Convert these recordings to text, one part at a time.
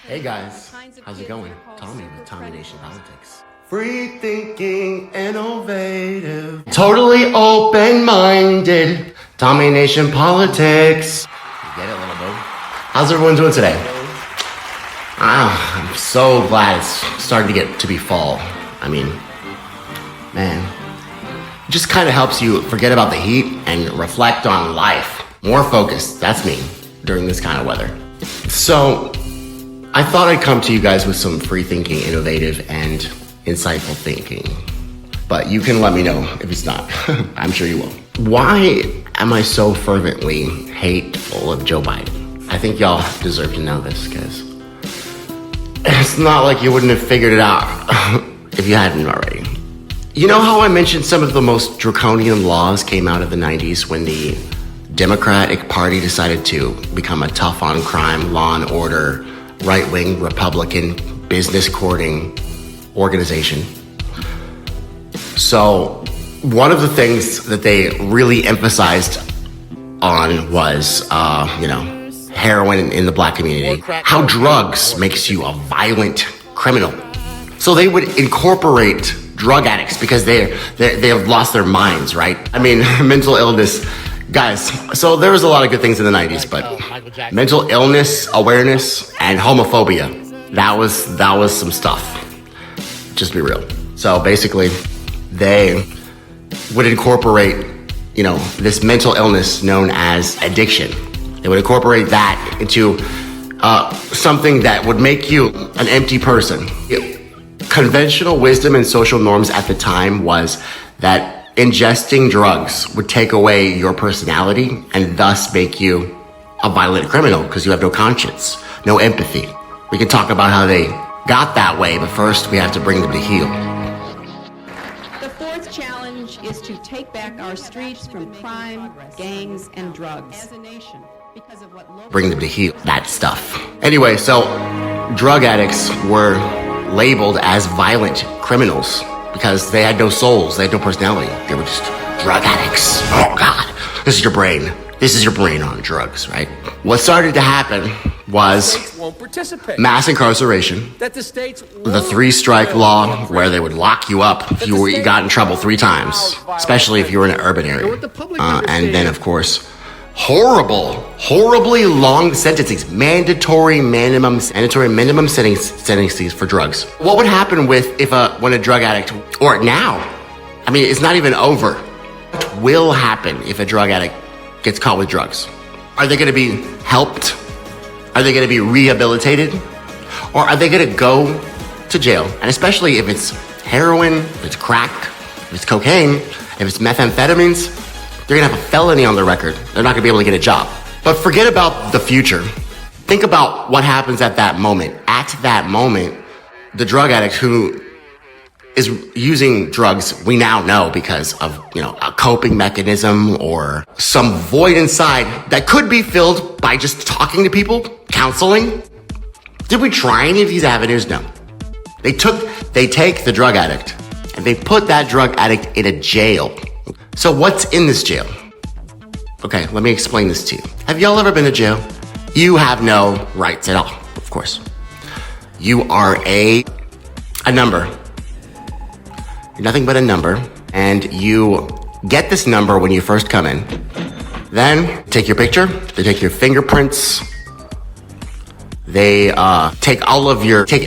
Hey guys, how's it going? Tommy with Tommy Nation Politics. Free thinking, innovative, totally open-minded. Tommy Nation Politics. You get it, little boo? How's everyone doing today? I'm so glad it's starting to get to be fall. I mean, man, it just kind of helps you forget about the heat and reflect on life. More focused, that's me, during this kind of weather. So, I thought I'd come to you guys with some free thinking, innovative, and insightful thinking. But you can let me know if it's not. I'm sure you will. Why am I so fervently hateful of Joe Biden? I think y'all deserve to know this, because it's not like you wouldn't have figured it out if you hadn't already. You know how I mentioned some of the most draconian laws came out of the 90s when the Democratic Party decided to become a tough on crime, law and order, right-wing Republican business courting organization? So one of the things that they really emphasized on was, heroin in the black community, how drugs makes you a violent criminal. So they would incorporate drug addicts because they have lost their minds, right? I mean, mental illness. Guys, so there was a lot of good things in the 90s, but mental illness, awareness, and homophobia, that was some stuff. Just be real. So basically, they would incorporate, this mental illness known as addiction. They would incorporate that into something that would make you an empty person. Conventional wisdom and social norms at the time was that ingesting drugs would take away your personality and thus make you a violent criminal because you have no conscience, no empathy. We can talk about how they got that way, but first we have to bring them to heel. The fourth challenge is to take back our streets from crime, gangs, and drugs. As a nation, because of what bring them to heel, that stuff. Anyway, so drug addicts were labeled as violent criminals because they had no souls, they had no personality. They were just drug addicts. Oh God, this is your brain. This is your brain on drugs, right? What started to happen was mass incarceration, the 3-strike law where they would lock you up if you got in trouble 3 times, especially if you were in an urban area. And then, of course, horribly long sentences, mandatory minimum sentences for drugs. What would happen when a drug addict, or now, I mean, it's not even over. What will happen if a drug addict gets caught with drugs? Are they going to be helped? Are they going to be rehabilitated? Or are they going to go to jail? And especially if it's heroin, if it's crack, if it's cocaine, if it's methamphetamines, they're going to have a felony on their record. They're not going to be able to get a job. But forget about the future. Think about what happens at that moment. At that moment, the drug addict who is using drugs, we now know because of, a coping mechanism or some void inside that could be filled by just talking to people, counseling. Did we try any of these avenues? No. They take the drug addict and they put that drug addict in a jail. So what's in this jail? Okay, let me explain this to you. Have y'all ever been to jail? You have no rights at all, of course. You are a number. You're nothing but a number, and you get this number when you first come in. Then take your picture, they take your fingerprints, they take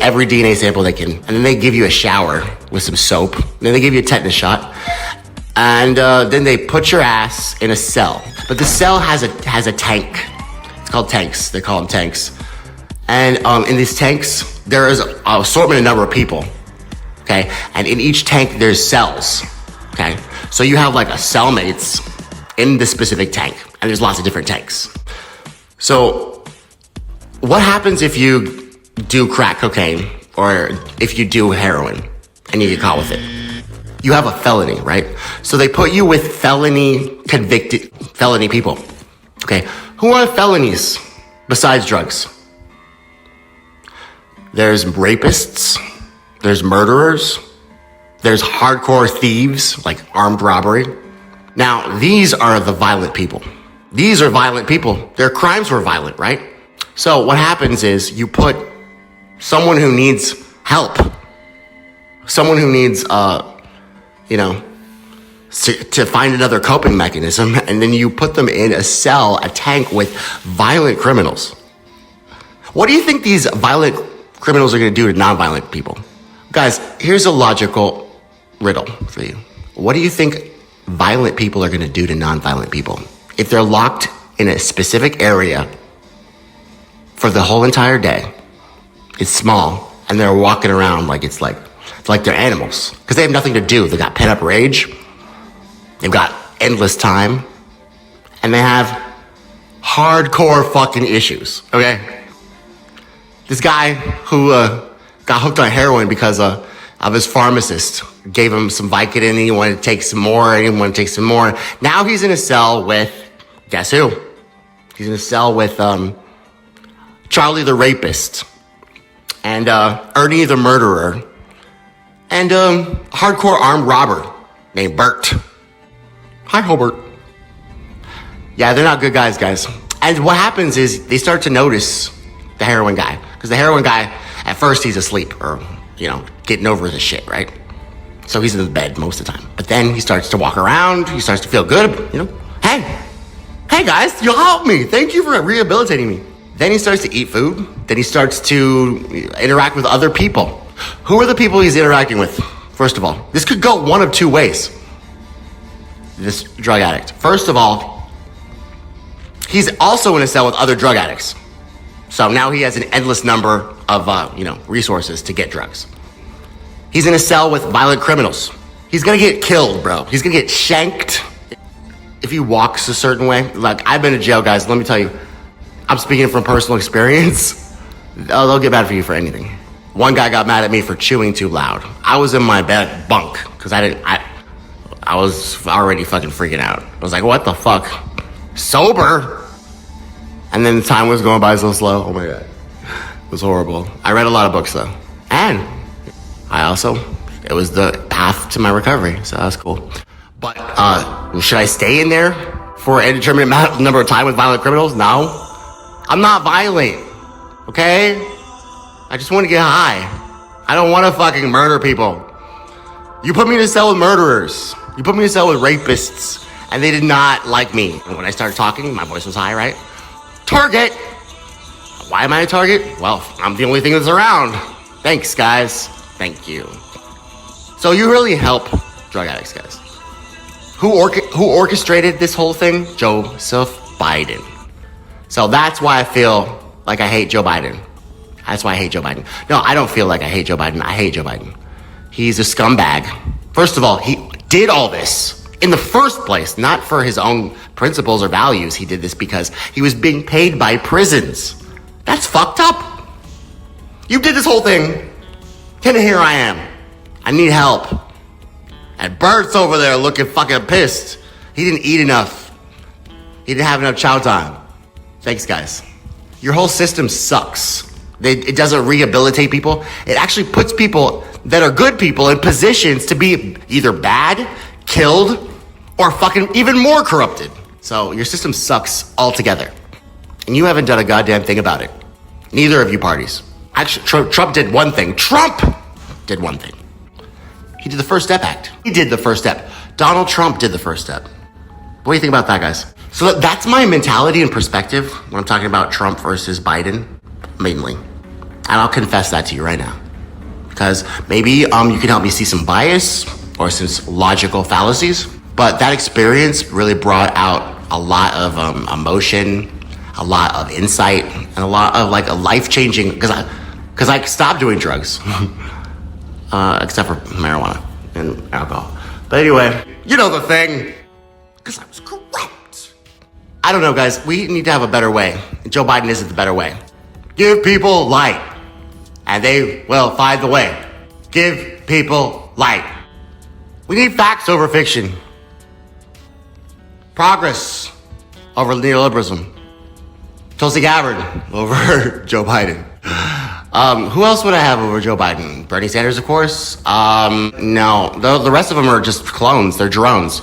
every DNA sample they can, and then they give you a shower with some soap, and then they give you a tetanus shot. And then they put your ass in a cell. But the cell has a tank. It's called tanks. They call them tanks. And in these tanks, there is an assortment, a number of people. Okay? And in each tank, there's cells. Okay? So you have like a cellmates in this specific tank. And there's lots of different tanks. So what happens if you do crack cocaine or if you do heroin and you get caught with it? You have a felony, right? So they put you with felony people. Okay, who are felonies besides drugs? There's rapists, there's murderers, there's hardcore thieves, like armed robbery. Now, these are the violent people. These are violent people. Their crimes were violent, right? So what happens is you put someone who needs help, someone who needs, to find another coping mechanism, and then you put them in a cell, a tank with violent criminals. What do you think these violent criminals are going to do to nonviolent people? Guys, here's a logical riddle for you. What do you think violent people are going to do to nonviolent people? If they're locked in a specific area for the whole entire day, it's small, and they're walking around like it's like they're animals because they have nothing to do. They got pent up rage, they've got endless time, and they have hardcore fucking issues. Okay, this guy who got hooked on heroin because of his pharmacist gave him some Vicodin, and he wanted to take some more, and he wanted to take some more. Now he's in a cell with, guess who? He's in a cell with Charlie the rapist, and Ernie the murderer, and a hardcore armed robber named Bert. Hi, Hobart. Yeah, they're not good guys. And what happens is they start to notice the heroin guy, because the heroin guy, at first he's asleep or, getting over the shit, right? So he's in the bed most of the time. But then he starts to walk around, he starts to feel good, Hey guys, you helped me. Thank you for rehabilitating me. Then he starts to eat food. Then he starts to interact with other people. Who are the people he's interacting with? First of all, this could go one of two ways. This drug addict. First of all, he's also in a cell with other drug addicts. So now he has an endless number of, resources to get drugs. He's in a cell with violent criminals. He's gonna get killed, bro. He's gonna get shanked if he walks a certain way. Like, I've been to jail, guys. Let me tell you, I'm speaking from personal experience. They'll get mad for you for anything. One guy got mad at me for chewing too loud. I was in my bed bunk because I was already fucking freaking out. I was like, what the fuck? Sober? And then the time was going by so slow. Oh my God. It was horrible. I read a lot of books though. And it was the path to my recovery. So that's cool. But should I stay in there for an indeterminate number of time with violent criminals? No. I'm not violent. Okay? I just want to get high. I don't want to fucking murder people. You put me in a cell with murderers. You put me in a cell with rapists. And they did not like me. And when I started talking, my voice was high, right? Target. Why am I a target? Well, I'm the only thing that's around. Thanks, guys. Thank you. So you really help drug addicts, guys. Who orchestrated this whole thing? Joseph Biden. So that's why I feel like I hate Joe Biden. That's why I hate Joe Biden. No, I don't feel like I hate Joe Biden. I hate Joe Biden. He's a scumbag. First of all, he did all this in the first place, not for his own principles or values. He did this because he was being paid by prisons. That's fucked up. You did this whole thing. And here I am. I need help. And Bert's over there looking fucking pissed. He didn't eat enough. He didn't have enough chow time. Thanks, guys. Your whole system sucks. It doesn't rehabilitate people. It actually puts people that are good people in positions to be either bad, killed, or fucking even more corrupted. So your system sucks altogether. And you haven't done a goddamn thing about it. Neither of you parties. Actually, Trump did one thing. Trump did one thing. He did the First Step Act. He did the first step. Donald Trump did the first step. What do you think about that, guys? So that's my mentality and perspective when I'm talking about Trump versus Biden, mainly. And I'll confess that to you right now. Because maybe you can help me see some bias or some logical fallacies. But that experience really brought out a lot of emotion, a lot of insight, and a lot of like a life-changing, because I stopped doing drugs. Except for marijuana and alcohol. But anyway, you know the thing. Because I was corrupt. I don't know, guys. We need to have a better way. Joe Biden isn't the better way. Give people light. And they will find the way. Give people light. We need facts over fiction. Progress over neoliberalism. Tulsi Gabbard over Joe Biden. Who else would I have over Joe Biden? Bernie Sanders, of course. No, the rest of them are just clones. They're drones.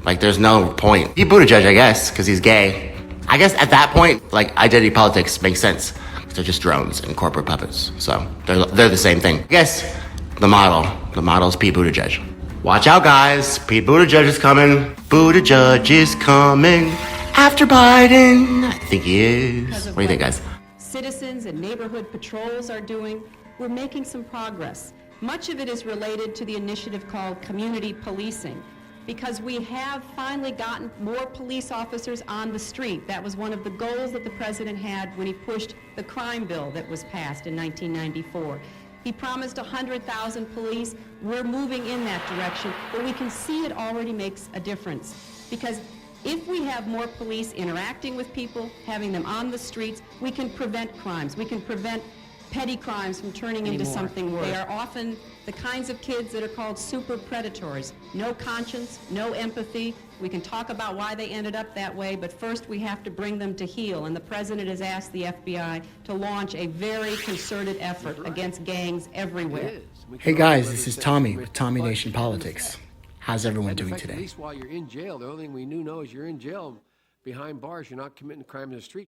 Like, there's no point. Pete Buttigieg, I guess, because he's gay. I guess at that point, like, identity politics makes sense. They're just drones and corporate puppets. So they're the same thing. I guess the model is Pete Buttigieg. Watch out, guys. Pete Buttigieg is coming. Buttigieg is coming after Biden. I think he is. What do you think, guys? Citizens and neighborhood patrols are doing, we're making some progress. Much of it is related to the initiative called community policing, because we have finally gotten more police officers on the street. That was one of the goals that the president had when he pushed the crime bill that was passed in 1994. He promised 100,000 police. We're moving in that direction, but we can see it already makes a difference. Because if we have more police interacting with people, having them on the streets, we can prevent crimes. We can prevent petty crimes from turning into something worse. They are often the kinds of kids that are called super predators. No conscience, no empathy. We can talk about why they ended up that way, but first we have to bring them to heel. And the president has asked the FBI to launch a very concerted effort against gangs everywhere. Hey guys, this is Tommy with Tommy Nation Politics. How's everyone doing At today? least while you're in jail, the only thing we know is you're in jail behind bars. You're not committing crime in the street.